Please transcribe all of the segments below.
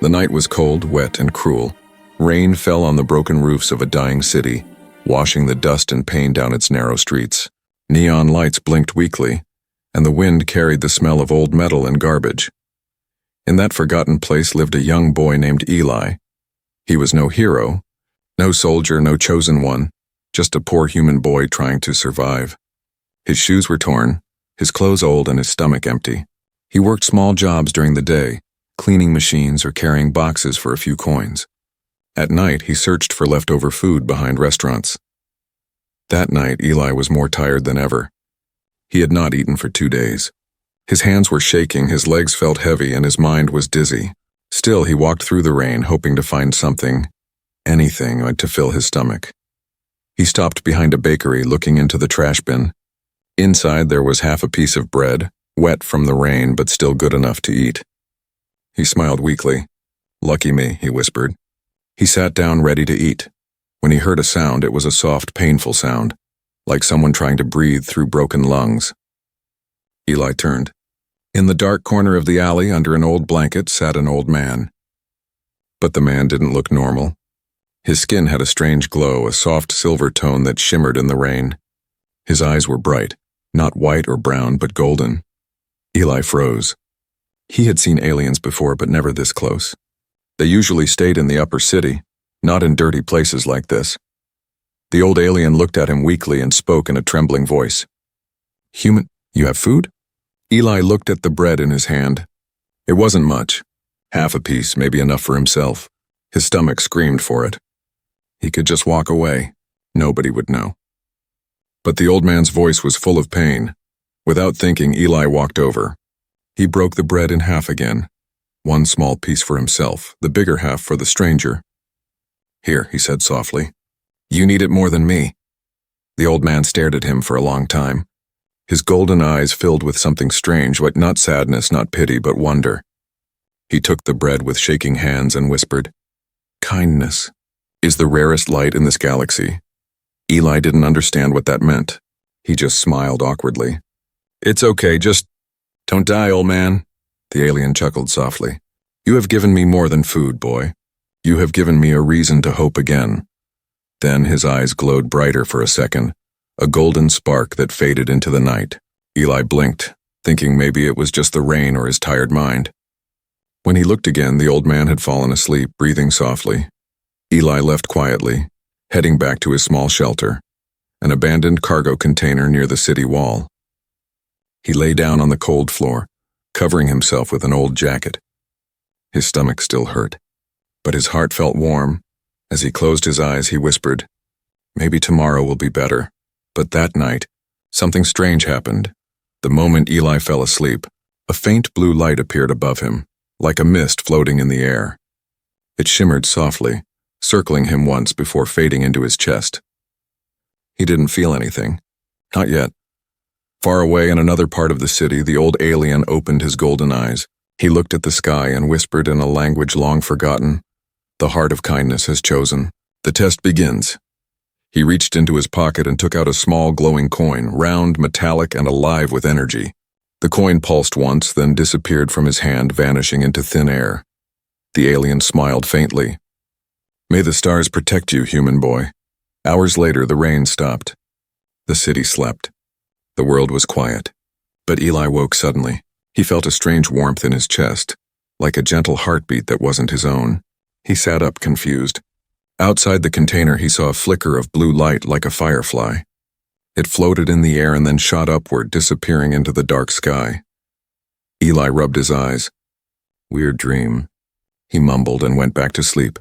The night was cold, wet, and cruel. Rain fell on the broken roofs of a dying city, washing the dust and pain down its narrow streets. Neon lights blinked weakly, and the wind carried the smell of old metal and garbage. In that forgotten place lived a young boy named Eli. He was no hero, no soldier, no chosen one, just a poor human boy trying to survive. His shoes were torn, his clothes old, and his stomach empty. He worked small jobs during the day, cleaning machines or carrying boxes for a few coins. At night, he searched for leftover food behind restaurants. That night, Eli was more tired than ever. He had not eaten for 2 days. His hands were shaking, his legs felt heavy, and his mind was dizzy. Still, he walked through the rain, hoping to find something, anything, to fill his stomach. He stopped behind a bakery, looking into the trash bin. Inside, there was half a piece of bread, wet from the rain, but still good enough to eat. He smiled weakly. "Lucky me," he whispered. He sat down, ready to eat. When he heard a sound, it was a soft, painful sound, like someone trying to breathe through broken lungs. Eli turned. In the dark corner of the alley, under an old blanket, sat an old man. But the man didn't look normal. His skin had a strange glow, a soft silver tone that shimmered in the rain. His eyes were bright, not white or brown, but golden. Eli froze. He had seen aliens before, but never this close. They usually stayed in the upper city, not in dirty places like this. The old alien looked at him weakly and spoke in a trembling voice. "Human, you have food?" Eli looked at the bread in his hand. It wasn't much. Half a piece, maybe enough for himself. His stomach screamed for it. He could just walk away. Nobody would know. But the old man's voice was full of pain. Without thinking, Eli walked over. He broke the bread in half again. One small piece for himself, the bigger half for the stranger. "Here," he said softly. "You need it more than me." The old man stared at him for a long time. His golden eyes filled with something strange, but not sadness, not pity, but wonder. He took the bread with shaking hands and whispered, "Kindness is the rarest light in this galaxy." Eli didn't understand what that meant. He just smiled awkwardly. "It's okay, just don't die, old man." The alien chuckled softly. "You have given me more than food, boy. You have given me a reason to hope again." Then his eyes glowed brighter for a second, a golden spark that faded into the night. Eli blinked, thinking maybe it was just the rain or his tired mind. When he looked again, the old man had fallen asleep, breathing softly. Eli left quietly, heading back to his small shelter, an abandoned cargo container near the city wall. He lay down on the cold floor, covering himself with an old jacket. His stomach still hurt, but his heart felt warm. As he closed his eyes, he whispered, "Maybe tomorrow will be better." But that night, something strange happened. The moment Eli fell asleep, a faint blue light appeared above him, like a mist floating in the air. It shimmered softly, circling him once before fading into his chest. He didn't feel anything. Not yet. Far away in another part of the city, the old alien opened his golden eyes. He looked at the sky and whispered in a language long forgotten, "The heart of kindness has chosen. The test begins." He reached into his pocket and took out a small glowing coin, round, metallic, and alive with energy. The coin pulsed once, then disappeared from his hand, vanishing into thin air. The alien smiled faintly. "May the stars protect you, human boy." Hours later, the rain stopped. The city slept. The world was quiet. But Eli woke suddenly. He felt a strange warmth in his chest, like a gentle heartbeat that wasn't his own. He sat up, confused. Outside the container, he saw a flicker of blue light like a firefly. It floated in the air and then shot upward, disappearing into the dark sky. Eli rubbed his eyes. "Weird dream," he mumbled and went back to sleep.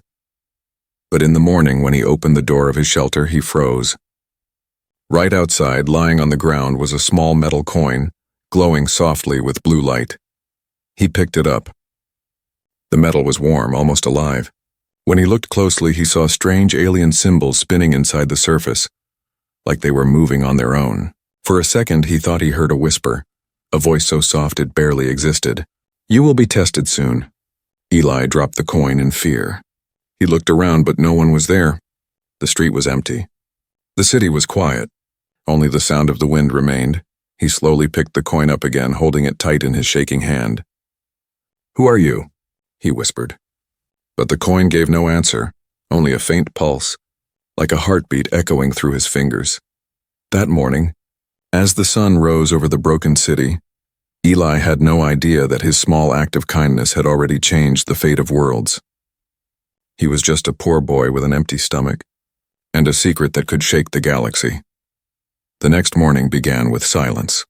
But in the morning, when he opened the door of his shelter, he froze. Right outside, lying on the ground, was a small metal coin, glowing softly with blue light. He picked it up. The metal was warm, almost alive. When he looked closely, he saw strange alien symbols spinning inside the surface, like they were moving on their own. For a second, he thought he heard a whisper, a voice so soft it barely existed. "You will be tested soon." Eli dropped the coin in fear. He looked around, but no one was there. The street was empty. The city was quiet. Only the sound of the wind remained. He slowly picked the coin up again, holding it tight in his shaking hand. "Who are you?" he whispered. But the coin gave no answer, only a faint pulse, like a heartbeat echoing through his fingers. That morning, as the sun rose over the broken city, Eli had no idea that his small act of kindness had already changed the fate of worlds. He was just a poor boy with an empty stomach, and a secret that could shake the galaxy. The next morning began with silence.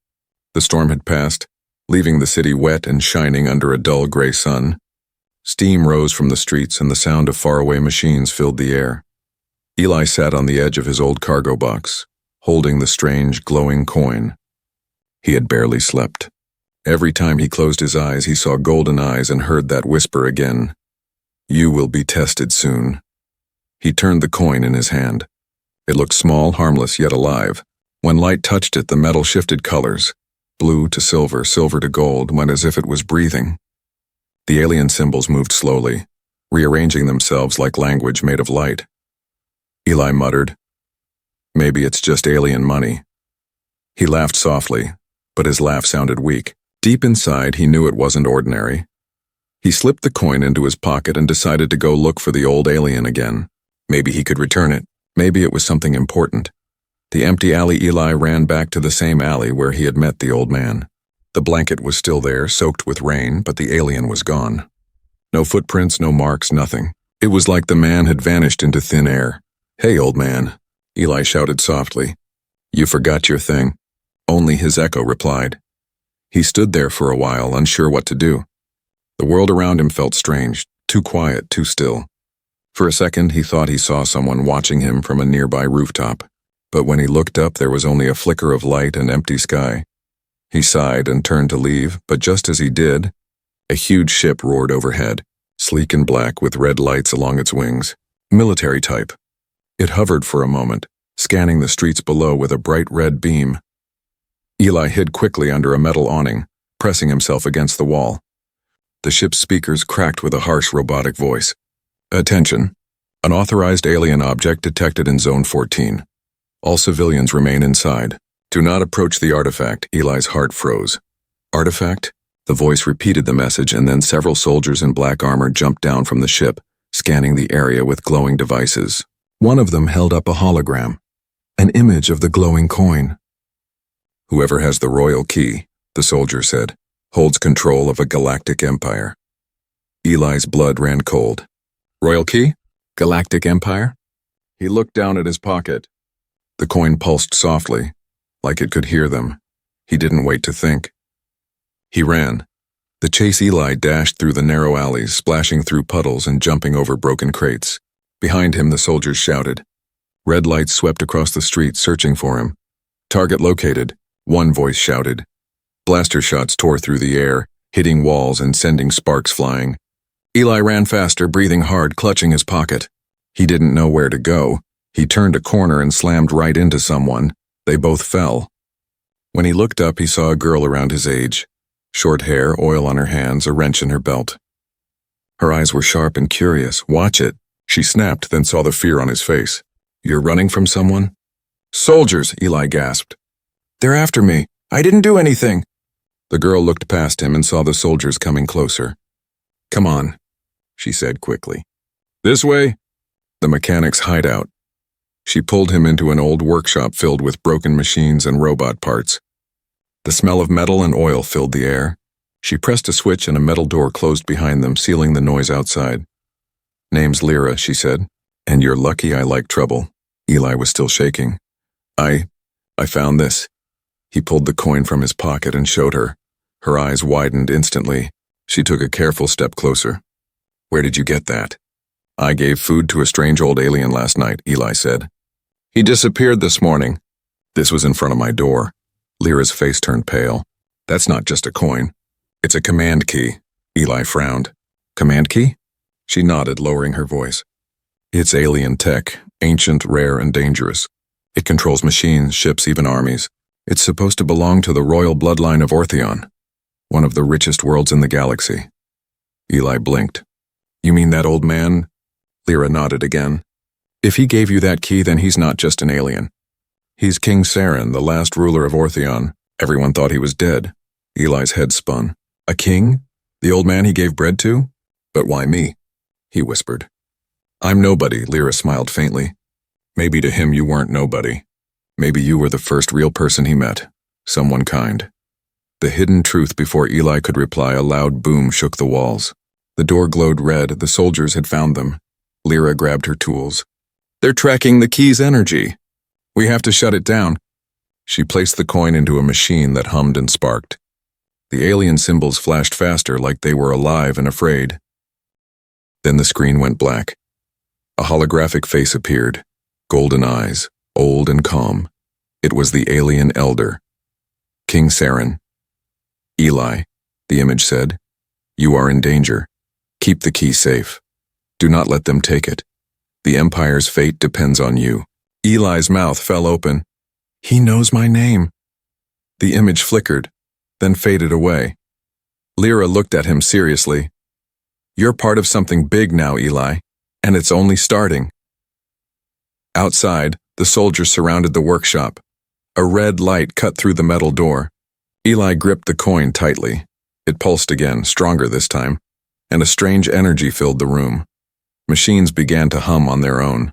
The storm had passed, leaving the city wet and shining under a dull gray sun. Steam rose from the streets and the sound of faraway machines filled the air. Eli sat on the edge of his old cargo box, holding the strange, glowing coin. He had barely slept. Every time he closed his eyes, he saw golden eyes and heard that whisper again. "You will be tested soon." He turned the coin in his hand. It looked small, harmless, yet alive. When light touched it, the metal shifted colors. Blue to silver, silver to gold, went as if it was breathing. The alien symbols moved slowly, rearranging themselves like language made of light. Eli muttered, "Maybe it's just alien money." He laughed softly, but his laugh sounded weak. Deep inside, he knew it wasn't ordinary. He slipped the coin into his pocket and decided to go look for the old alien again. Maybe he could return it. Maybe it was something important. The empty alley. Eli ran back to the same alley where he had met the old man. The blanket was still there, soaked with rain, but the alien was gone. No footprints, no marks, nothing. It was like the man had vanished into thin air. "Hey, old man," Eli shouted softly. "You forgot your thing." Only his echo replied. He stood there for a while, unsure what to do. The world around him felt strange, too quiet, too still. For a second, he thought he saw someone watching him from a nearby rooftop. But when he looked up, there was only a flicker of light and empty sky. He sighed and turned to leave, but just as he did, a huge ship roared overhead, sleek and black with red lights along its wings. Military type. It hovered for a moment, scanning the streets below with a bright red beam. Eli hid quickly under a metal awning, pressing himself against the wall. The ship's speakers cracked with a harsh robotic voice. "Attention. Unauthorized alien object detected in Zone 14. All civilians remain inside. Do not approach the artifact." Eli's heart froze. "Artifact?" The voice repeated the message, and then several soldiers in black armor jumped down from the ship, scanning the area with glowing devices. One of them held up a hologram, an image of the glowing coin. "Whoever has the royal key," the soldier said, "holds control of a galactic empire." Eli's blood ran cold. "Royal key? Galactic empire?" He looked down at his pocket. The coin pulsed softly, like it could hear them. He didn't wait to think. He ran. The chase. Eli dashed through the narrow alleys, splashing through puddles and jumping over broken crates. Behind him, the soldiers shouted. Red lights swept across the street, searching for him. "Target located," one voice shouted. Blaster shots tore through the air, hitting walls and sending sparks flying. Eli ran faster, breathing hard, clutching his pocket. He didn't know where to go. He turned a corner and slammed right into someone. They both fell. When he looked up, he saw a girl around his age. Short hair, oil on her hands, a wrench in her belt. Her eyes were sharp and curious. "Watch it," she snapped, then saw the fear on his face. "You're running from someone?" "Soldiers," Eli gasped. "They're after me. I didn't do anything." The girl looked past him and saw the soldiers coming closer. "Come on," she said quickly. "This way." The mechanic's hideout. She pulled him into an old workshop filled with broken machines and robot parts. The smell of metal and oil filled the air. She pressed a switch and a metal door closed behind them, sealing the noise outside. "Name's Lyra," she said. "And you're lucky I like trouble." Eli was still shaking. I found this." He pulled the coin from his pocket and showed her. Her eyes widened instantly. She took a careful step closer. "Where did you get that?" "I gave food to a strange old alien last night," Eli said. "He disappeared this morning." "This was in front of my door." Lyra's face turned pale. "That's not just a coin. It's a command key." Eli frowned. "Command key?" She nodded, lowering her voice. "It's alien tech, ancient, rare, and dangerous. It controls machines, ships, even armies. It's supposed to belong to the royal bloodline of Ortheon, one of the richest worlds in the galaxy." Eli blinked. "You mean that old man?" Lyra nodded again. "If he gave you that key, then he's not just an alien. He's King Saren, the last ruler of Ortheon. Everyone thought he was dead." Eli's head spun. "A king? The old man he gave bread to? But why me?" he whispered. I'm nobody, Lyra smiled faintly. Maybe to him you weren't nobody. Maybe you were the first real person he met, someone kind. The hidden truth before Eli could reply, a loud boom shook the walls. The door glowed red. The soldiers had found them. Lyra grabbed her tools. They're tracking the key's energy. We have to shut it down. She placed the coin into a machine that hummed and sparked. The alien symbols flashed faster, like they were alive and afraid. Then the screen went black. A holographic face appeared, golden eyes, old and calm. It was the alien elder, King Saren. Eli, the image said, you are in danger. Keep the key safe. Do not let them take it. The Empire's fate depends on you. Eli's mouth fell open. He knows my name. The image flickered, then faded away. Lyra looked at him seriously. You're part of something big now, Eli, and it's only starting. Outside, the soldiers surrounded the workshop. A red light cut through the metal door. Eli gripped the coin tightly. It pulsed again, stronger this time, and a strange energy filled the room. Machines began to hum on their own.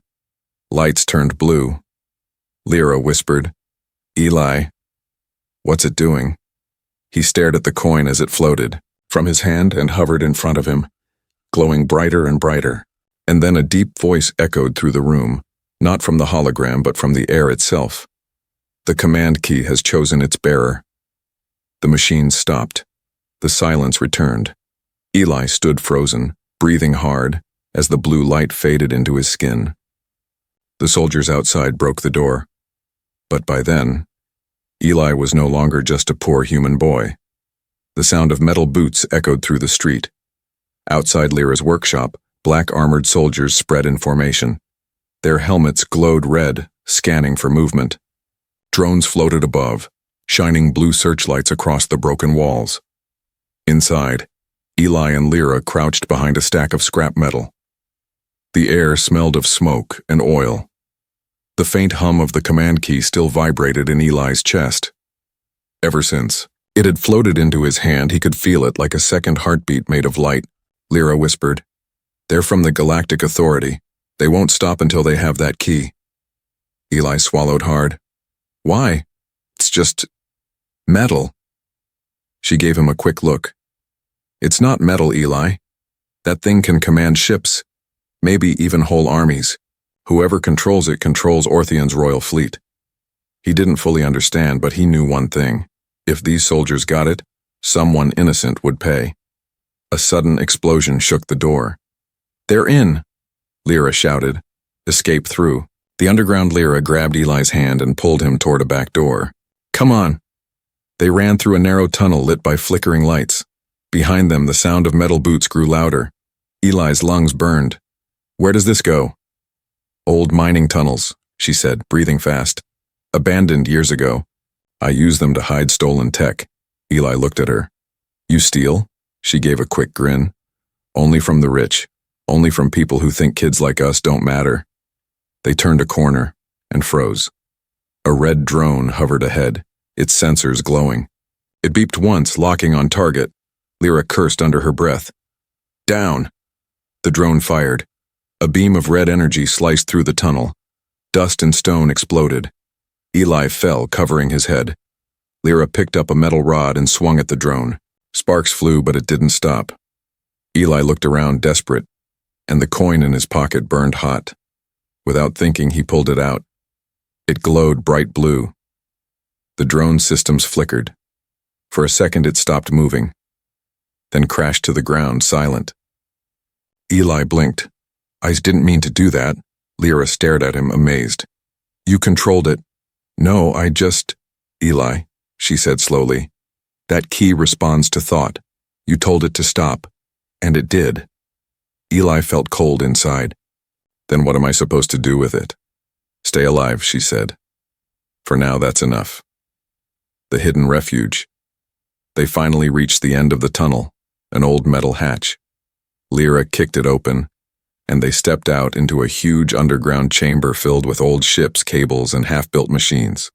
Lights turned blue. Lyra whispered, Eli, what's it doing? He stared at the coin as it floated from his hand and hovered in front of him, glowing brighter and brighter. And then a deep voice echoed through the room, not from the hologram but from the air itself. The command key has chosen its bearer. The machine stopped. The silence returned. Eli stood frozen, breathing hard, as the blue light faded into his skin. The soldiers outside broke the door. But by then, Eli was no longer just a poor human boy. The sound of metal boots echoed through the street. Outside Lyra's workshop, black armored soldiers spread in formation. Their helmets glowed red, scanning for movement. Drones floated above, shining blue searchlights across the broken walls. Inside, Eli and Lyra crouched behind a stack of scrap metal. The air smelled of smoke and oil. The faint hum of the command key still vibrated in Eli's chest. Ever since it had floated into his hand, he could feel it like a second heartbeat made of light. Lyra whispered, They're from the Galactic Authority. They won't stop until they have that key. Eli swallowed hard. Why? It's just metal. She gave him a quick look. It's not metal, Eli. That thing can command ships, maybe even whole armies. Whoever controls it controls Orthion's royal fleet. He didn't fully understand, but he knew one thing. If these soldiers got it, someone innocent would pay. A sudden explosion shook the door. They're in, Lyra shouted. Escape through. The underground Lyra grabbed Eli's hand and pulled him toward a back door. Come on. They ran through a narrow tunnel lit by flickering lights. Behind them, the sound of metal boots grew louder. Eli's lungs burned. Where does this go? Old mining tunnels, she said, breathing fast. Abandoned years ago. I use them to hide stolen tech. Eli looked at her. You steal? She gave a quick grin. Only from the rich. Only from people who think kids like us don't matter. They turned a corner and froze. A red drone hovered ahead, its sensors glowing. It beeped once, locking on target. Lyra cursed under her breath. Down! The drone fired. A beam of red energy sliced through the tunnel. Dust and stone exploded. Eli fell, covering his head. Lyra picked up a metal rod and swung at the drone. Sparks flew, but it didn't stop. Eli looked around, desperate, and the coin in his pocket burned hot. Without thinking, he pulled it out. It glowed bright blue. The drone systems flickered. For a second, it stopped moving, then crashed to the ground, silent. Eli blinked. I didn't mean to do that. Lyra stared at him, amazed. You controlled it. No, I just... Eli, she said slowly. That key responds to thought. You told it to stop, and it did. Eli felt cold inside. Then what am I supposed to do with it? Stay alive, she said. For now, that's enough. The hidden refuge. They finally reached the end of the tunnel, an old metal hatch. Lyra kicked it open, and they stepped out into a huge underground chamber filled with old ships, cables, and half-built machines.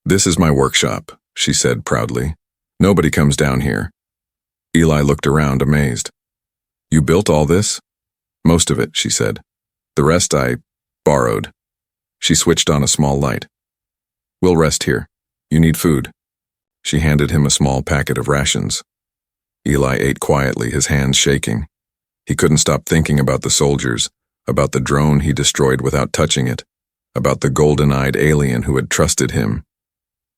This is my workshop, she said proudly. Nobody comes down here. Eli looked around, amazed. You built all this? Most of it, she said. The rest I borrowed. She switched on a small light. We'll rest here. You need food. She handed him a small packet of rations. Eli ate quietly, his hands shaking. He couldn't stop thinking about the soldiers, about the drone he destroyed without touching it, about the golden-eyed alien who had trusted him.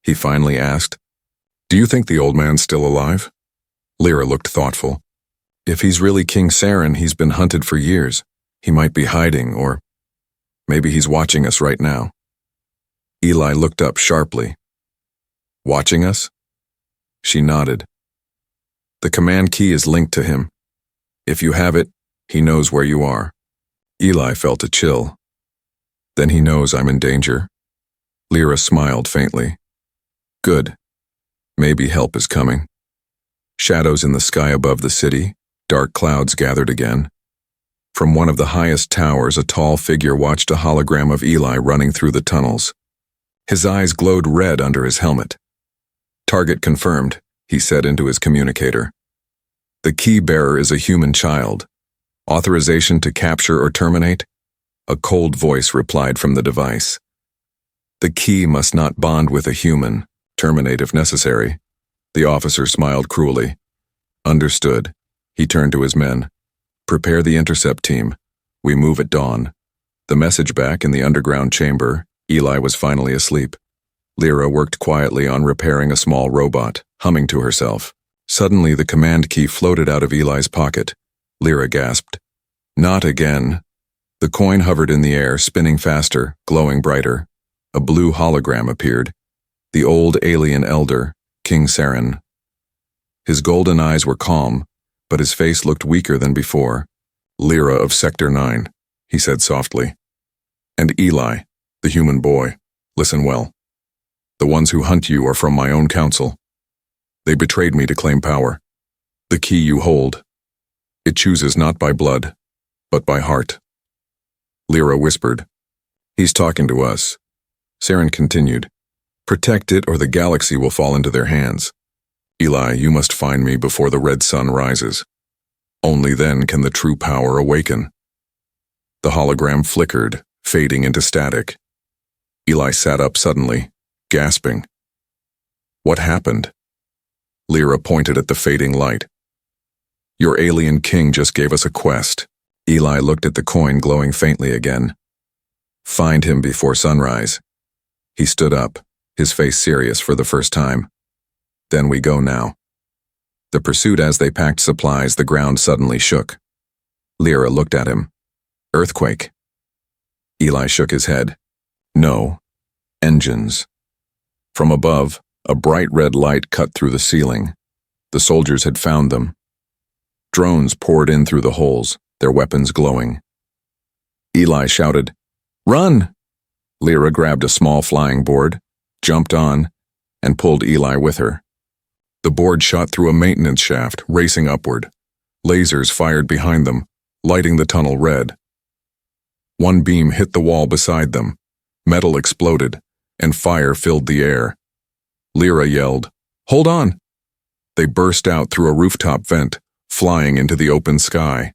He finally asked, "Do you think the old man's still alive?" Lyra looked thoughtful. "If he's really King Saren, he's been hunted for years. He might be hiding, or maybe he's watching us right now." Eli looked up sharply. "Watching us?" She nodded. "The command key is linked to him. If you have it, he knows where you are." Eli felt a chill. "Then he knows I'm in danger?" Lyra smiled faintly. "Good. Maybe help is coming." Shadows in the sky above the city, dark clouds gathered again. From one of the highest towers, a tall figure watched a hologram of Eli running through the tunnels. His eyes glowed red under his helmet. "Target confirmed," he said into his communicator. "The key bearer is a human child. Authorization to capture or terminate?" A cold voice replied from the device. "The key must not bond with a human. Terminate if necessary." The officer smiled cruelly. "Understood." He turned to his men. "Prepare the intercept team. We move at dawn." The message back in the underground chamber, Eli was finally asleep. Lyra worked quietly on repairing a small robot, humming to herself. Suddenly, the command key floated out of Eli's pocket. Lyra gasped. "Not again." The coin hovered in the air, spinning faster, glowing brighter. A blue hologram appeared. The old alien elder, King Saren. His golden eyes were calm, but his face looked weaker than before. "Lyra of Sector 9, he said softly. "And Eli, the human boy, listen well. The ones who hunt you are from my own council. They betrayed me to claim power. The key you hold. It chooses not by blood, but by heart." Lyra whispered. "He's talking to us." Saren continued. "Protect it or the galaxy will fall into their hands. Eli, you must find me before the red sun rises. Only then can the true power awaken." The hologram flickered, fading into static. Eli sat up suddenly, gasping. "What happened?" Lyra pointed at the fading light. "Your alien king just gave us a quest." Eli looked at the coin glowing faintly again. "Find him before sunrise." He stood up, his face serious for the first time. "Then we go now." The pursuit as they packed supplies, the ground suddenly shook. Lyra looked at him. "Earthquake?" Eli shook his head. "No. Engines." From above, a bright red light cut through the ceiling. The soldiers had found them. Drones poured in through the holes, their weapons glowing. Eli shouted, "Run!" Lyra grabbed a small flying board, jumped on, and pulled Eli with her. The board shot through a maintenance shaft, racing upward. Lasers fired behind them, lighting the tunnel red. One beam hit the wall beside them. Metal exploded, and fire filled the air. Lyra yelled, "Hold on!" They burst out through a rooftop vent, flying into the open sky.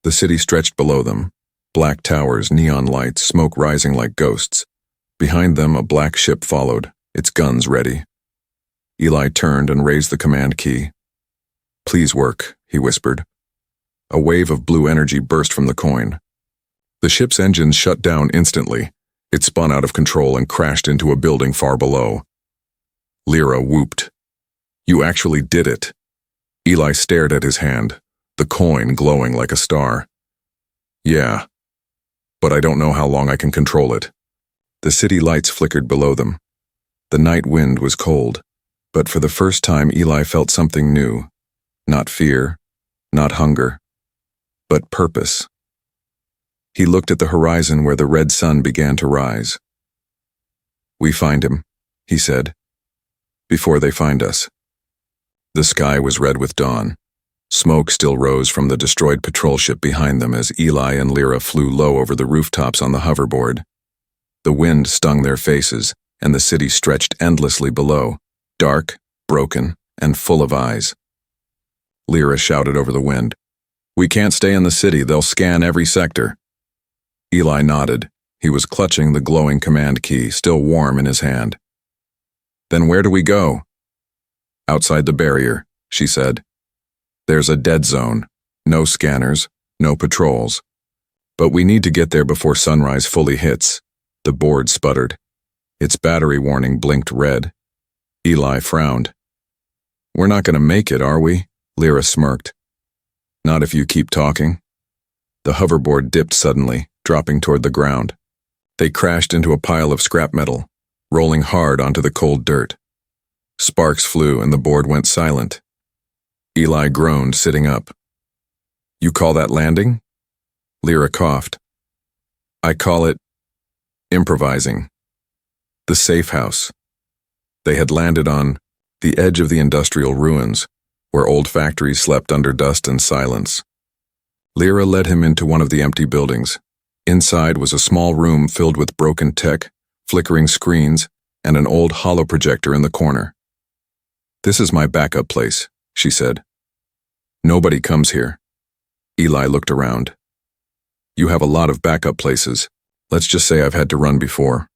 The city stretched below them. Black towers, neon lights, smoke rising like ghosts. Behind them, a black ship followed, its guns ready. Eli turned and raised the command key. "Please work," he whispered. A wave of blue energy burst from the coin. The ship's engines shut down instantly. It spun out of control and crashed into a building far below. Lyra whooped. "You actually did it." Eli stared at his hand, the coin glowing like a star. "Yeah, but I don't know how long I can control it." The city lights flickered below them. The night wind was cold, but for the first time Eli felt something new. Not fear, not hunger, but purpose. He looked at the horizon where the red sun began to rise. "We find him," he said, "before they find us." The sky was red with dawn. Smoke still rose from the destroyed patrol ship behind them as Eli and Lyra flew low over the rooftops on the hoverboard. The wind stung their faces, and the city stretched endlessly below, dark, broken, and full of eyes. Lyra shouted over the wind, We can't stay in the city, they'll scan every sector. Eli nodded. He was clutching the glowing command key, still warm in his hand. Then where do we go? Outside the barrier, she said. There's a dead zone. No scanners, no patrols. But we need to get there before sunrise fully hits. The board sputtered. Its battery warning blinked red. Eli frowned. We're not going to make it, are we? Lyra smirked. Not if you keep talking. The hoverboard dipped suddenly, dropping toward the ground. They crashed into a pile of scrap metal, rolling hard onto the cold dirt. Sparks flew and the board went silent. Eli groaned, sitting up. You call that landing? Lyra coughed. I call it improvising. The safe house. They had landed on the edge of the industrial ruins, where old factories slept under dust and silence. Lyra led him into one of the empty buildings. Inside was a small room filled with broken tech, flickering screens, and an old holoprojector in the corner. This is my backup place, she said. Nobody comes here. Eli looked around. You have a lot of backup places. Let's just say I've had to run before.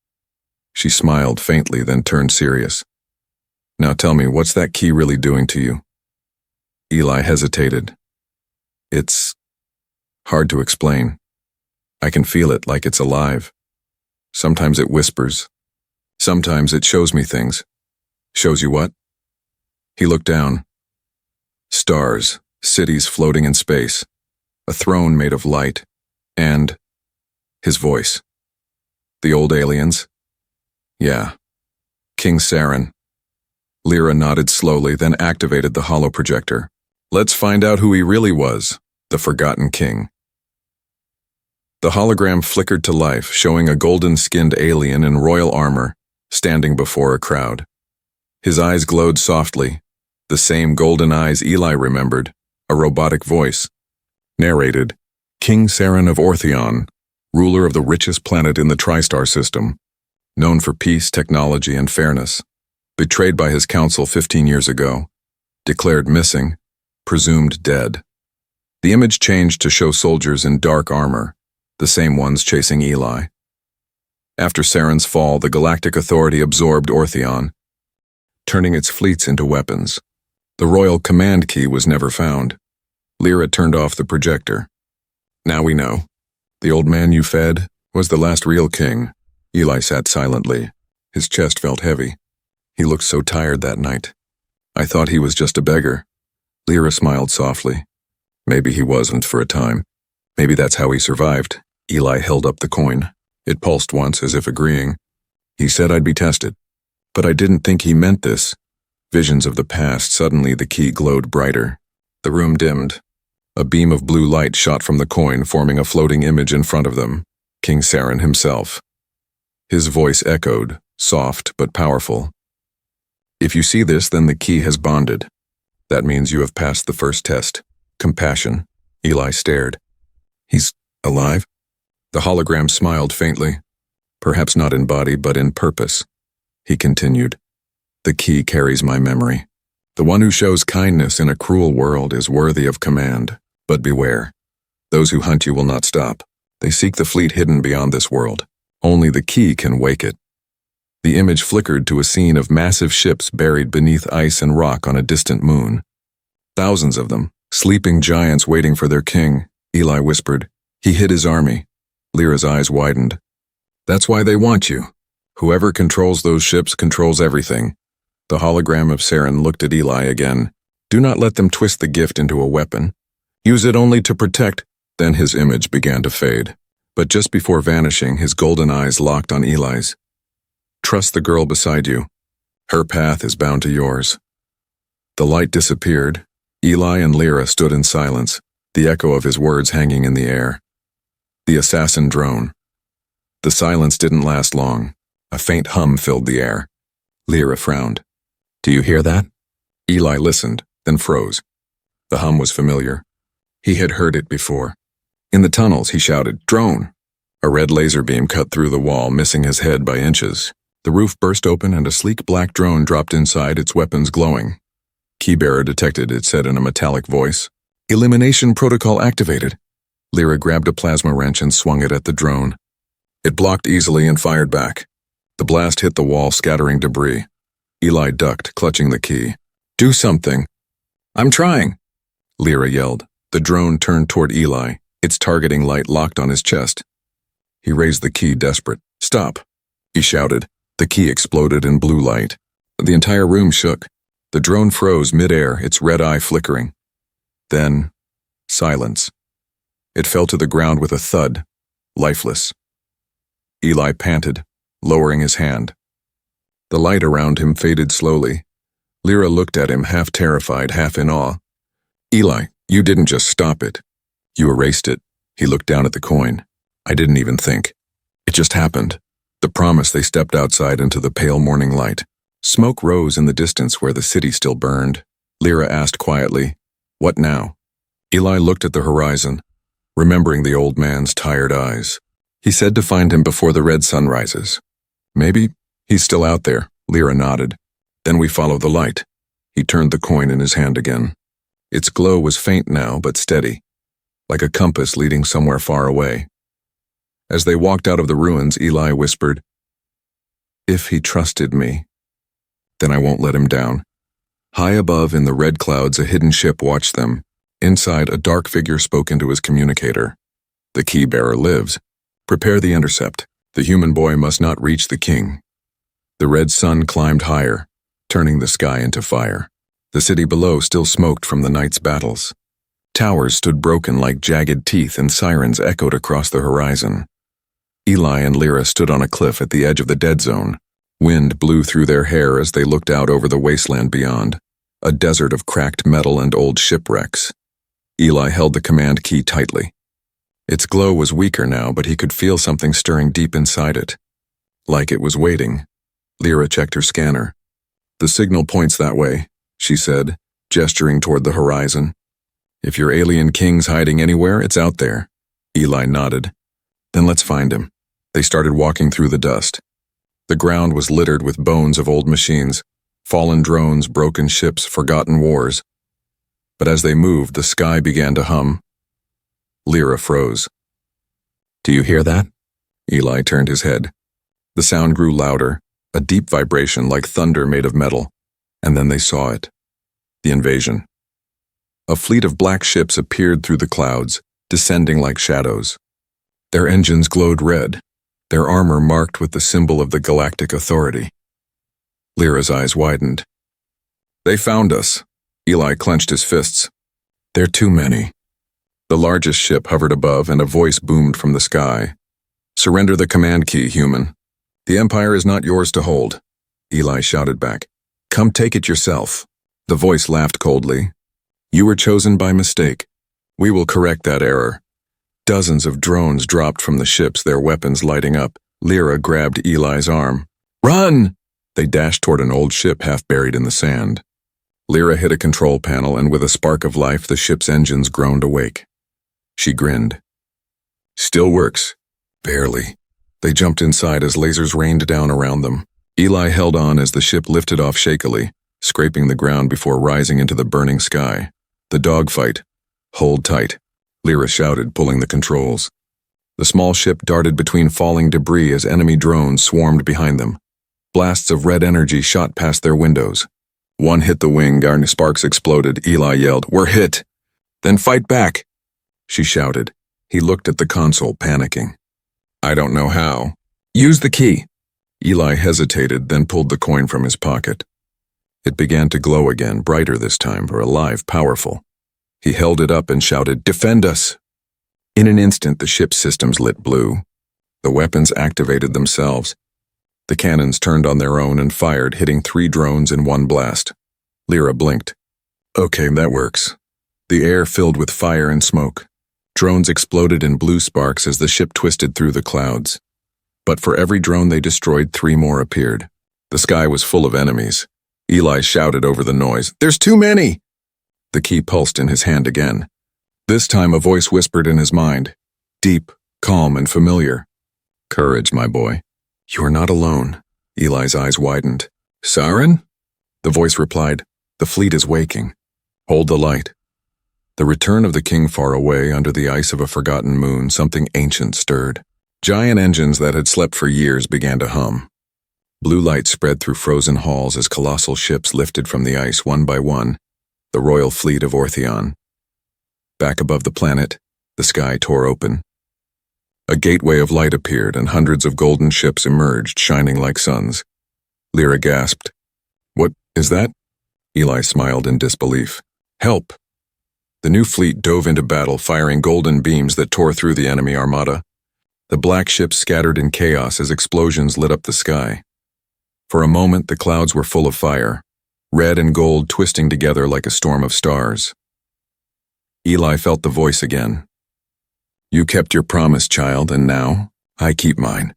She smiled faintly, then turned serious. Now tell me, what's that key really doing to you? Eli hesitated. It's hard to explain. I can feel it like it's alive. Sometimes it whispers. Sometimes it shows me things. Shows you what? He looked down. Stars, cities floating in space, a throne made of light, and his voice. The old aliens? Yeah. King Saren. Lyra nodded slowly, then activated the holoprojector. Let's find out who he really was, the Forgotten King. The hologram flickered to life, showing a golden-skinned alien in royal armor, standing before a crowd. His eyes glowed softly, the same golden eyes Eli remembered, a robotic voice. Narrated, King Saren of Ortheon, ruler of the richest planet in the Tri-Star system, known for peace, technology, and fairness, betrayed by his council 15 years ago, declared missing, presumed dead. The image changed to show soldiers in dark armor, the same ones chasing Eli. After Saren's fall, the Galactic Authority absorbed Ortheon, turning its fleets into weapons. The royal command key was never found. Lyra turned off the projector. Now we know. The old man you fed was the last real king. Eli sat silently. His chest felt heavy. He looked so tired that night. I thought he was just a beggar. Lyra smiled softly. Maybe he wasn't for a time. Maybe that's how he survived. Eli held up the coin. It pulsed once as if agreeing. He said I'd be tested. But I didn't think he meant this. Visions of the past, suddenly the key glowed brighter. The room dimmed. A beam of blue light shot from the coin, forming a floating image in front of them. King Saren himself. His voice echoed, soft but powerful. If you see this, then the key has bonded. That means you have passed the first test. Compassion. Eli stared. He's alive? The hologram smiled faintly. Perhaps not in body, but in purpose. He continued. The key carries my memory. The one who shows kindness in a cruel world is worthy of command. But beware. Those who hunt you will not stop. They seek the fleet hidden beyond this world. Only the key can wake it. The image flickered to a scene of massive ships buried beneath ice and rock on a distant moon. Thousands of them, sleeping giants waiting for their king, Eli whispered. He hid his army. Lyra's eyes widened. That's why they want you. Whoever controls those ships controls everything. The hologram of Saren looked at Eli again. Do not let them twist the gift into a weapon. Use it only to protect. Then his image began to fade. But just before vanishing, his golden eyes locked on Eli's. Trust the girl beside you. Her path is bound to yours. The light disappeared. Eli and Lyra stood in silence, the echo of his words hanging in the air. The assassin drone. The silence didn't last long. A faint hum filled the air. Lyra frowned. Do you hear that? Eli listened, then froze. The hum was familiar. He had heard it before. In the tunnels, he shouted, Drone! A red laser beam cut through the wall, missing his head by inches. The roof burst open and a sleek black drone dropped inside, its weapons glowing. Keybearer detected, it said in a metallic voice. Elimination protocol activated. Lyra grabbed a plasma wrench and swung it at the drone. It blocked easily and fired back. The blast hit the wall, scattering debris. Eli ducked, clutching the key. "Do something." "I'm trying," Lyra yelled. The drone turned toward Eli, its targeting light locked on his chest. He raised the key, desperate. "Stop," he shouted. The key exploded in blue light. The entire room shook. The drone froze mid-air, its red eye flickering. Then, silence. It fell to the ground with a thud, lifeless. Eli panted, lowering his hand. The light around him faded slowly. Lyra looked at him, half terrified, half in awe. "Eli, you didn't just stop it. You erased it." He looked down at the coin. "I didn't even think. It just happened." The promise. They stepped outside into the pale morning light. Smoke rose in the distance where the city still burned. Lyra asked quietly, "What now?" Eli looked at the horizon, remembering the old man's tired eyes. He said to find him before the red sun rises. "Maybe he's still out there," Lyra nodded. "Then we follow the light." He turned the coin in his hand again. Its glow was faint now, but steady, like a compass leading somewhere far away. As they walked out of the ruins, Eli whispered, "If he trusted me, then I won't let him down." High above in the red clouds, a hidden ship watched them. Inside, a dark figure spoke into his communicator. "The key bearer lives. Prepare the intercept. The human boy must not reach the king." The red sun climbed higher, turning the sky into fire. The city below still smoked from the night's battles. Towers stood broken like jagged teeth, and sirens echoed across the horizon. Eli and Lyra stood on a cliff at the edge of the dead zone. Wind blew through their hair as they looked out over the wasteland beyond, a desert of cracked metal and old shipwrecks. Eli held the command key tightly. Its glow was weaker now, but he could feel something stirring deep inside it. Like it was waiting. Lyra checked her scanner. "The signal points that way," she said, gesturing toward the horizon. "If your alien king's hiding anywhere, it's out there." Eli nodded. "Then let's find him." They started walking through the dust. The ground was littered with bones of old machines, fallen drones, broken ships, forgotten wars. But as they moved, the sky began to hum. Lyra froze. "Do you hear that?" Eli turned his head. The sound grew louder, a deep vibration like thunder made of metal, and then they saw it. The invasion. A fleet of black ships appeared through the clouds, descending like shadows. Their engines glowed red, their armor marked with the symbol of the Galactic Authority. Lyra's eyes widened. "They found us." Eli clenched his fists. "They're too many." The largest ship hovered above, and a voice boomed from the sky. "Surrender the command key, human. The Empire is not yours to hold." Eli shouted back, "Come take it yourself." The voice laughed coldly. "You were chosen by mistake. We will correct that error." Dozens of drones dropped from the ships, their weapons lighting up. Lyra grabbed Eli's arm. "Run!" They dashed toward an old ship half buried in the sand. Lyra hit a control panel, and with a spark of life, the ship's engines groaned awake. She grinned. "Still works." "Barely." They jumped inside as lasers rained down around them. Eli held on as the ship lifted off shakily, scraping the ground before rising into the burning sky. The dogfight. "Hold tight," Lyra shouted, pulling the controls. The small ship darted between falling debris as enemy drones swarmed behind them. Blasts of red energy shot past their windows. One hit the wing, and sparks exploded. Eli yelled, "We're hit!" "Then fight back," she shouted. He looked at the console, panicking. "I don't know how." "Use the key." Eli hesitated, then pulled the coin from his pocket. It began to glow again, brighter this time, but alive, powerful. He held it up and shouted, "Defend us!" In an instant, the ship's systems lit blue. The weapons activated themselves. The cannons turned on their own and fired, hitting 3 drones in one blast. Lyra blinked. "Okay, that works." The air filled with fire and smoke. Drones exploded in blue sparks as the ship twisted through the clouds. But for every drone they destroyed, 3 more appeared. The sky was full of enemies. Eli shouted over the noise, "There's too many!" The key pulsed in his hand again. This time a voice whispered in his mind, deep, calm, and familiar. "Courage, my boy. You are not alone." Eli's eyes widened. "Siren?" The voice replied, "The fleet is waking. Hold the light." The return of the king far away under the ice of a forgotten moon, something ancient stirred. Giant engines that had slept for years began to hum. Blue light spread through frozen halls as colossal ships lifted from the ice one by one, the royal fleet of Orthion. Back above the planet, the sky tore open. A gateway of light appeared and hundreds of golden ships emerged, shining like suns. Lyra gasped. "What is that?" Eli smiled in disbelief. "Help!" The new fleet dove into battle, firing golden beams that tore through the enemy armada. The black ships scattered in chaos as explosions lit up the sky. For a moment, the clouds were full of fire, red and gold twisting together like a storm of stars. Eli felt the voice again. "You kept your promise, child, and now I keep mine."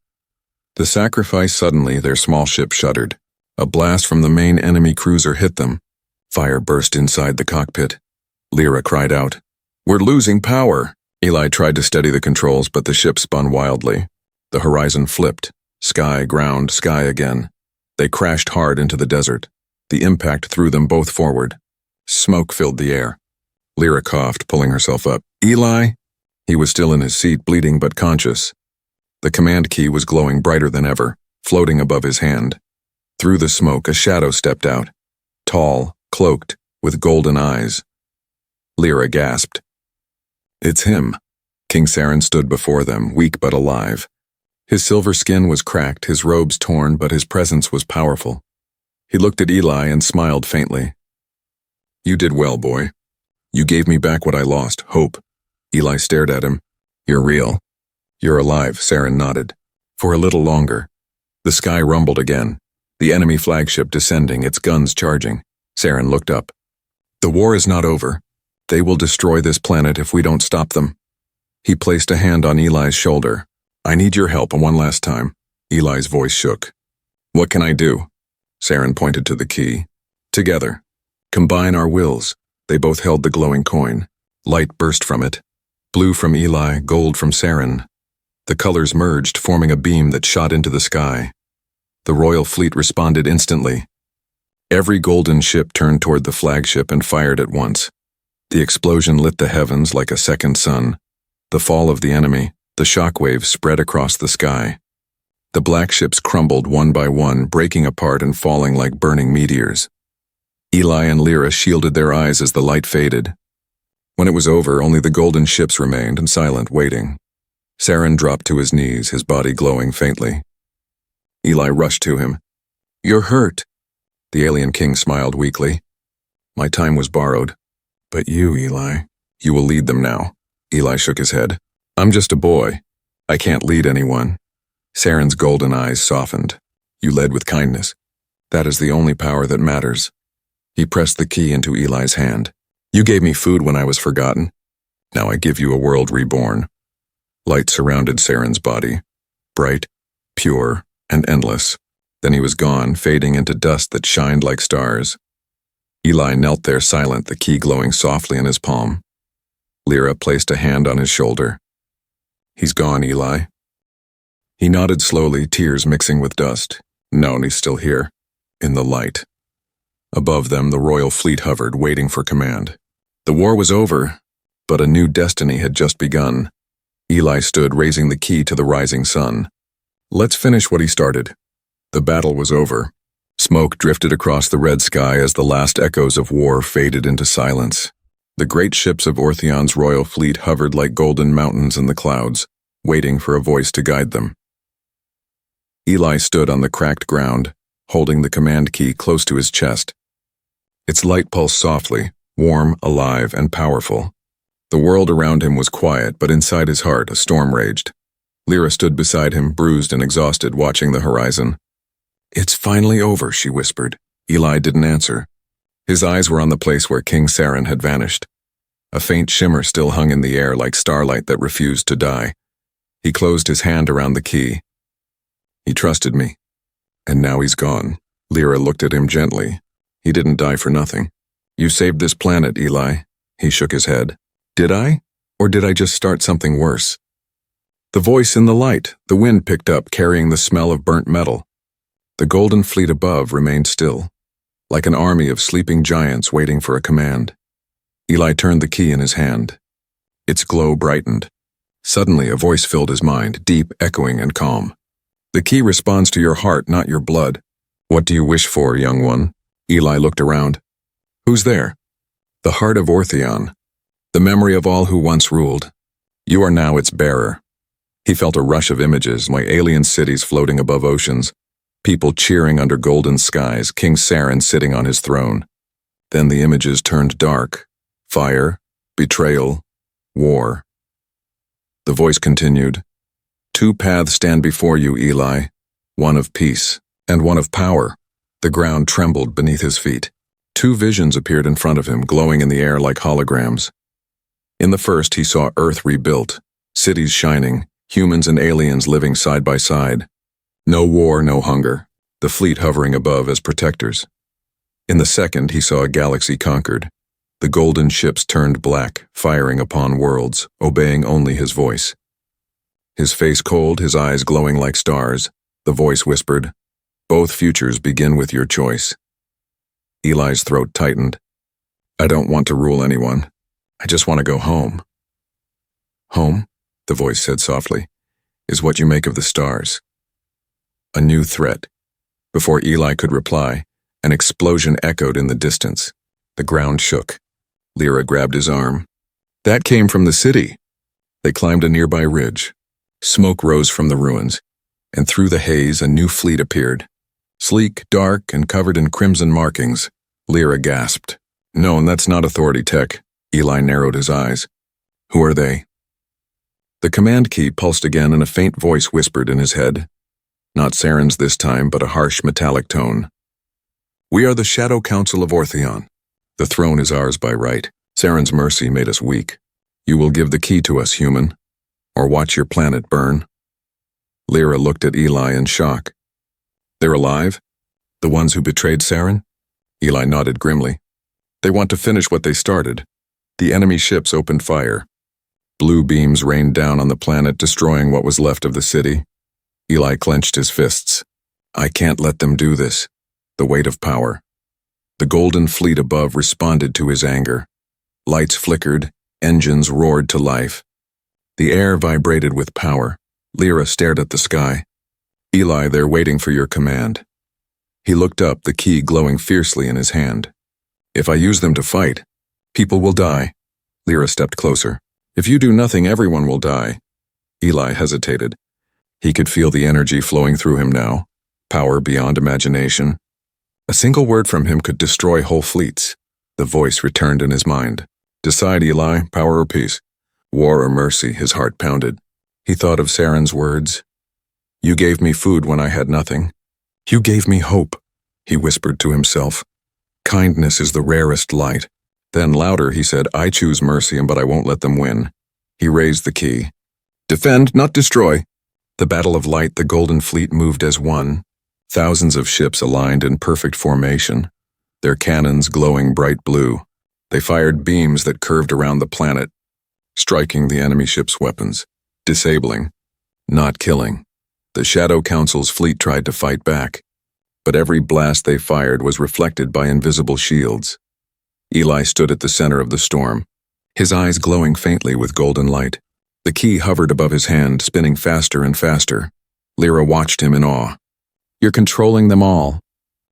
The sacrifice suddenly, their small ship shuddered. A blast from the main enemy cruiser hit them. Fire burst inside the cockpit. Lyra cried out, "We're losing power!" Eli tried to steady the controls, but the ship spun wildly. The horizon flipped. Sky, ground, sky again. They crashed hard into the desert. The impact threw them both forward. Smoke filled the air. Lyra coughed, pulling herself up. "Eli?" He was still in his seat, bleeding but conscious. The command key was glowing brighter than ever, floating above his hand. Through the smoke, a shadow stepped out. Tall, cloaked, with golden eyes. Lyra gasped. "It's him." King Saren stood before them, weak but alive. His silver skin was cracked, his robes torn, but his presence was powerful. He looked at Eli and smiled faintly. "You did well, boy. You gave me back what I lost, hope." Eli stared at him. "You're real." "You're alive," Saren nodded. For a little longer. The sky rumbled again. The enemy flagship descending, its guns charging. Saren looked up. "The war is not over. They will destroy this planet if we don't stop them." He placed a hand on Eli's shoulder. "I need your help one last time." Eli's voice shook. "What can I do?" Saren pointed to the key. "Together. Combine our wills." They both held the glowing coin. Light burst from it. Blue from Eli, gold from Saren. The colors merged, forming a beam that shot into the sky. The royal fleet responded instantly. Every golden ship turned toward the flagship and fired at once. The explosion lit the heavens like a second sun. The fall of the enemy, the shockwaves spread across the sky. The black ships crumbled one by one, breaking apart and falling like burning meteors. Eli and Lyra shielded their eyes as the light faded. When it was over, only the golden ships remained and silent, waiting. Saren dropped to his knees, his body glowing faintly. Eli rushed to him. "You're hurt." The alien king smiled weakly. "My time was borrowed. But you, Eli, you will lead them now." Eli shook his head. "I'm just a boy. I can't lead anyone." Saren's golden eyes softened. "You led with kindness. That is the only power that matters." He pressed the key into Eli's hand. "You gave me food when I was forgotten. Now I give you a world reborn." Light surrounded Saren's body. Bright, pure, and endless. Then he was gone, fading into dust that shined like stars. Eli knelt there silent, the key glowing softly in his palm. Lyra placed a hand on his shoulder. "He's gone, Eli." He nodded slowly, tears mixing with dust. "No, he's still here. In the light." Above them, the royal fleet hovered, waiting for command. The war was over, but a new destiny had just begun. Eli stood, raising the key to the rising sun. "Let's finish what he started." The battle was over. Smoke drifted across the red sky as the last echoes of war faded into silence. The great ships of Orthion's royal fleet hovered like golden mountains in the clouds, waiting for a voice to guide them. Eli stood on the cracked ground, holding the command key close to his chest. Its light pulsed softly, warm, alive, and powerful. The world around him was quiet, but inside his heart a storm raged. Lyra stood beside him, bruised and exhausted, watching the horizon. "It's finally over," she whispered. Eli didn't answer. His eyes were on the place where King Saren had vanished. A faint shimmer still hung in the air like starlight that refused to die. He closed his hand around the key. "He trusted me. And now he's gone." Lyra looked at him gently. "He didn't die for nothing." "You saved this planet, Eli." He shook his head. "Did I? Or did I just start something worse?" The voice in the light, the wind picked up, carrying the smell of burnt metal. The golden fleet above remained still, like an army of sleeping giants waiting for a command. Eli turned the key in his hand. Its glow brightened. Suddenly, a voice filled his mind, deep, echoing, and calm. The key responds to your heart, not your blood. What do you wish for, young one? Eli looked around. Who's there? The heart of Ortheon. The memory of all who once ruled. You are now its bearer. He felt a rush of images, like alien cities floating above oceans, people cheering under golden skies, King Saren sitting on his throne. Then the images turned dark. Fire, betrayal, war. The voice continued. 2 paths stand before you, Eli, one of peace and one of power. The ground trembled beneath his feet. 2 visions appeared in front of him, glowing in the air like holograms. In the first, he saw Earth rebuilt, cities shining, humans and aliens living side by side. No war, no hunger, the fleet hovering above as protectors. In the second, he saw a galaxy conquered. The golden ships turned black, firing upon worlds, obeying only his voice. His face cold, his eyes glowing like stars, the voice whispered, "Both futures begin with your choice." Eli's throat tightened. "I don't want to rule anyone. I just want to go home." "Home," the voice said softly, "is what you make of the stars." A new threat. Before Eli could reply, an explosion echoed in the distance. The ground shook. Lyra grabbed his arm. "That came from the city." They climbed a nearby ridge. Smoke rose from the ruins, and through the haze a new fleet appeared. Sleek, dark, and covered in crimson markings. Lyra gasped. "No, that's not Authority Tech." Eli narrowed his eyes. "Who are they?" The command key pulsed again and a faint voice whispered in his head. Not Saren's this time, but a harsh metallic tone. "We are the Shadow Council of Ortheon. The throne is ours by right. Saren's mercy made us weak. You will give the key to us, human, or watch your planet burn." Lyra looked at Eli in shock. "They're alive? The ones who betrayed Saren?" Eli nodded grimly. "They want to finish what they started." The enemy ships opened fire. Blue beams rained down on the planet, destroying what was left of the city. Eli clenched his fists. "I can't let them do this." The weight of power. The golden fleet above responded to his anger. Lights flickered, engines roared to life. The air vibrated with power. Lyra stared at the sky. "Eli, they're waiting for your command." He looked up, the key glowing fiercely in his hand. "If I use them to fight, people will die." Lyra stepped closer. "If you do nothing, everyone will die." Eli hesitated. He could feel the energy flowing through him now, power beyond imagination. A single word from him could destroy whole fleets. The voice returned in his mind. "Decide, Eli, power or peace. War or mercy," his heart pounded. He thought of Saren's words. "You gave me food when I had nothing. You gave me hope," he whispered to himself. "Kindness is the rarest light." Then louder he said, "I choose mercy, but I won't let them win." He raised the key. "Defend, not destroy." The battle of light, the Golden Fleet moved as one. Thousands of ships aligned in perfect formation, their cannons glowing bright blue. They fired beams that curved around the planet, striking the enemy ships' weapons, disabling, not killing. The Shadow Council's fleet tried to fight back, but every blast they fired was reflected by invisible shields. Eli stood at the center of the storm, his eyes glowing faintly with golden light. The key hovered above his hand, spinning faster and faster. Lyra watched him in awe. "You're controlling them all."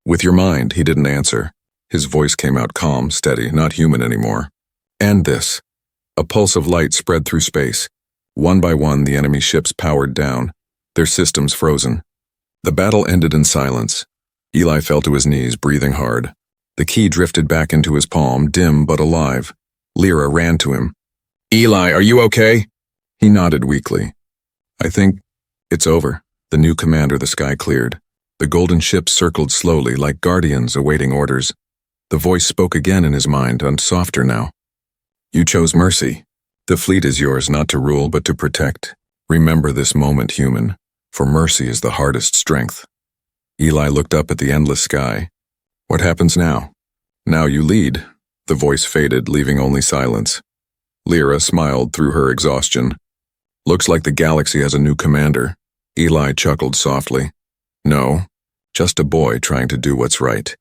"With your mind," he didn't answer. His voice came out calm, steady, not human anymore. "And this." A pulse of light spread through space. One by one, the enemy ships powered down, their systems frozen. The battle ended in silence. Eli fell to his knees, breathing hard. The key drifted back into his palm, dim but alive. Lyra ran to him. "Eli, are you okay?" He nodded weakly. "I think it's over." The new commander, the sky cleared. The golden ships circled slowly, like guardians awaiting orders. The voice spoke again in his mind, and softer now. "You chose mercy. The fleet is yours not to rule, but to protect. Remember this moment, human, for mercy is the hardest strength." Eli looked up at the endless sky. "What happens now?" "Now you lead." The voice faded, leaving only silence. Lyra smiled through her exhaustion. "Looks like the galaxy has a new commander." Eli chuckled softly. "No, just a boy trying to do what's right."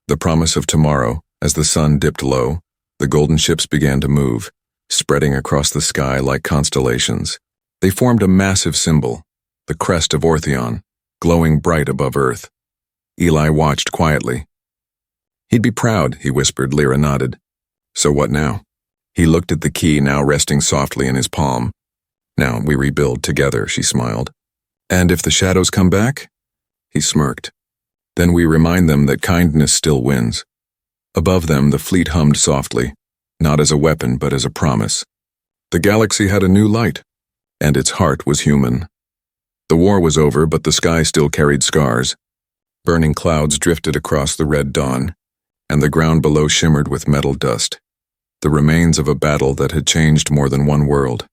The promise of tomorrow, as the sun dipped low, The golden ships began to move, spreading across the sky like constellations. They formed a massive symbol, the crest of Orthion, glowing bright above Earth. Eli watched quietly. He'd be proud, he whispered. Lyra nodded. So what now? He looked at the key now resting softly in his palm. Now we rebuild together, she smiled. And if the shadows come back? He smirked. Then we remind them that kindness still wins. Above them, the fleet hummed softly, not as a weapon but as a promise. The galaxy had a new light, and its heart was human. The war was over, but the sky still carried scars. Burning clouds drifted across the red dawn, and the ground below shimmered with metal dust, the remains of a battle that had changed more than one world.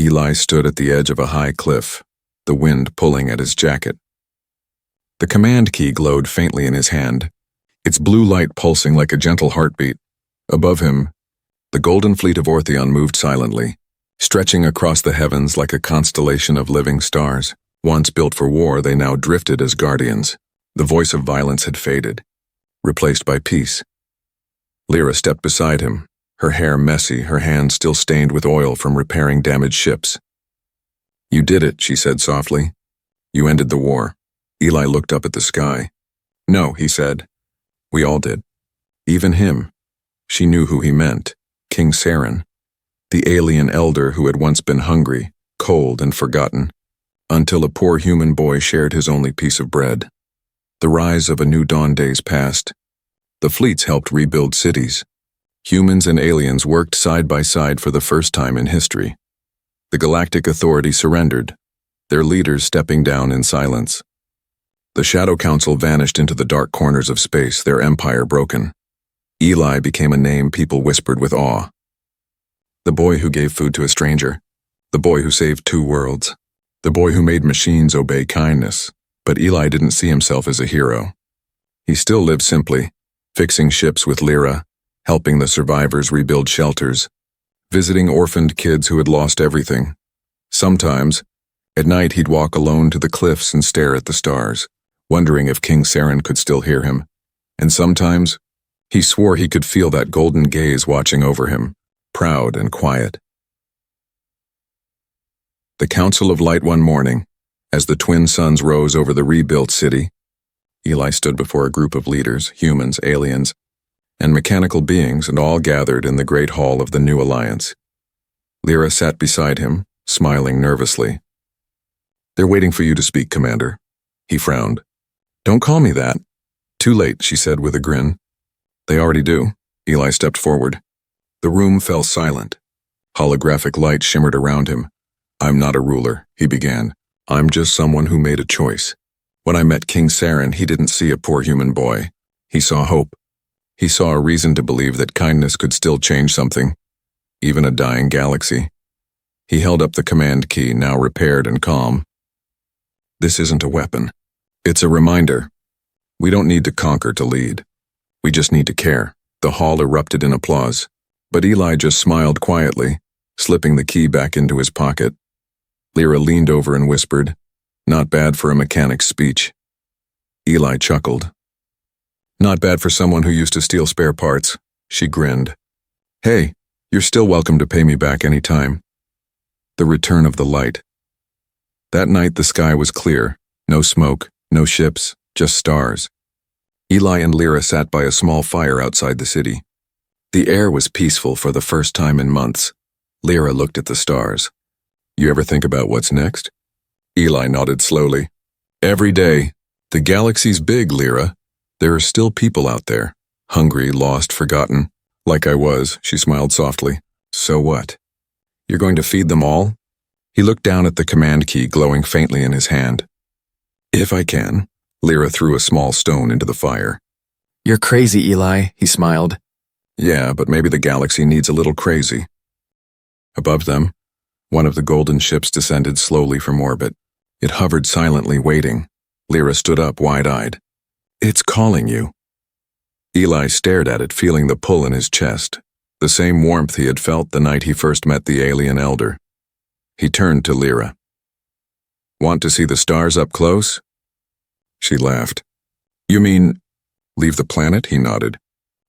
Eli stood at the edge of a high cliff, the wind pulling at his jacket. The command key glowed faintly in his hand, its blue light pulsing like a gentle heartbeat. Above him, the golden fleet of Orthion moved silently, stretching across the heavens like a constellation of living stars. Once built for war, they now drifted as guardians. The voice of violence had faded, replaced by peace. Lyra stepped beside him, her hair messy, her hands still stained with oil from repairing damaged ships. You did it, she said softly. You ended the war. Eli looked up at the sky. No, he said. We all did. Even him. She knew who he meant. King Saren, the alien elder who had once been hungry, cold, and forgotten, until a poor human boy shared his only piece of bread. The rise of a new dawn days passed. The fleets helped rebuild cities. Humans and aliens worked side by side for the first time in history. The Galactic Authority surrendered, their leaders stepping down in silence. The Shadow Council vanished into the dark corners of space, their empire broken. Eli became a name people whispered with awe. The boy who gave food to a stranger. The boy who saved 2 worlds. The boy who made machines obey kindness. But Eli didn't see himself as a hero. He still lived simply, fixing ships with Lyra, helping the survivors rebuild shelters, visiting orphaned kids who had lost everything. Sometimes, at night he'd walk alone to the cliffs and stare at the stars, wondering if King Saren could still hear him. And sometimes, he swore he could feel that golden gaze watching over him, proud and quiet. The Council of Light one morning, as the twin suns rose over the rebuilt city, Eli stood before a group of leaders, humans, aliens, and mechanical beings, and all gathered in the great hall of the new alliance. Lyra sat beside him, smiling nervously. They're waiting for you to speak, Commander. He frowned. Don't call me that. Too late, she said with a grin. They already do. Eli stepped forward. The room fell silent. Holographic light shimmered around him. I'm not a ruler, he began. I'm just someone who made a choice. When I met King Saren, he didn't see a poor human boy. He saw hope. He saw a reason to believe that kindness could still change something, even a dying galaxy. He held up the command key, now repaired and calm. This isn't a weapon. It's a reminder. We don't need to conquer to lead. We just need to care. The hall erupted in applause, but Eli just smiled quietly, slipping the key back into his pocket. Lyra leaned over and whispered, Not bad for a mechanic's speech. Eli chuckled. Not bad for someone who used to steal spare parts. She grinned. Hey, you're still welcome to pay me back any time. The return of the light. That night the sky was clear. No smoke, no ships, just stars. Eli and Lyra sat by a small fire outside the city. The air was peaceful for the first time in months. Lyra looked at the stars. You ever think about what's next? Eli nodded slowly. Every day. The galaxy's big, Lyra. There are still people out there. Hungry, lost, forgotten. Like I was, she smiled softly. So what? You're going to feed them all? He looked down at the command key glowing faintly in his hand. If I can. Lyra threw a small stone into the fire. You're crazy, Eli, he smiled. Yeah, but maybe the galaxy needs a little crazy. Above them, one of the golden ships descended slowly from orbit. It hovered silently, waiting. Lyra stood up, wide-eyed. It's calling you. Eli stared at it, feeling the pull in his chest, the same warmth he had felt the night he first met the alien elder. He turned to Lyra. Want to see the stars up close? She laughed. You mean, leave the planet? He nodded.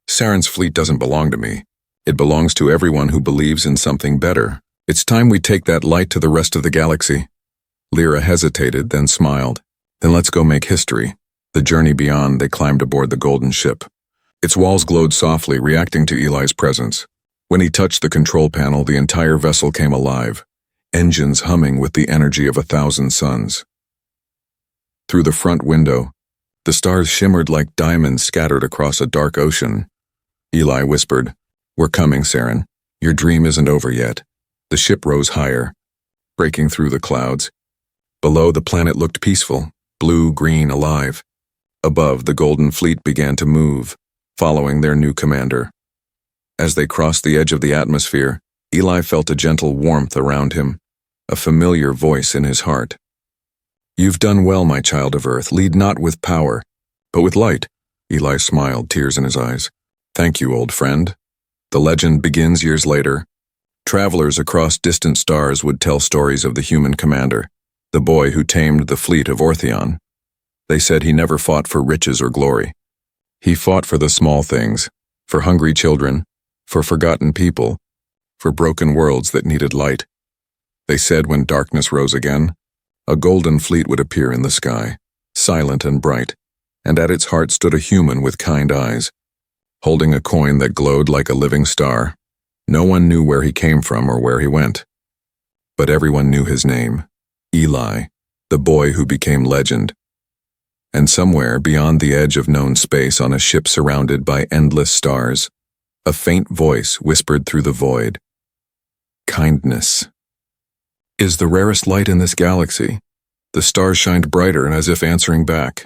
Saren's fleet doesn't belong to me. It belongs to everyone who believes in something better. It's time we take that light to the rest of the galaxy. Lyra hesitated, then smiled. Then let's go make history. The journey beyond, they climbed aboard the golden ship. Its walls glowed softly, reacting to Eli's presence. When he touched the control panel, the entire vessel came alive, engines humming with the energy of 1,000 suns. Through the front window, the stars shimmered like diamonds scattered across a dark ocean. Eli whispered, "We're coming, Saren. Your dream isn't over yet." The ship rose higher, breaking through the clouds. Below, the planet looked peaceful, blue, green, alive. Above, the Golden Fleet began to move, following their new commander. As they crossed the edge of the atmosphere, Eli felt a gentle warmth around him, a familiar voice in his heart. "You've done well, my child of Earth. Lead not with power, but with light." Eli smiled, tears in his eyes. "Thank you, old friend." The legend begins years later. Travelers across distant stars would tell stories of the human commander, the boy who tamed the fleet of Ortheon. They said he never fought for riches or glory. He fought for the small things, for hungry children, for forgotten people, for broken worlds that needed light. They said when darkness rose again, a golden fleet would appear in the sky, silent and bright, and at its heart stood a human with kind eyes, holding a coin that glowed like a living star. No one knew where he came from or where he went, but everyone knew his name, Eli, the boy who became legend. And somewhere beyond the edge of known space, on a ship surrounded by endless stars, a faint voice whispered through the void, "Kindness is the rarest light in this galaxy." The stars shined brighter, and as if answering back,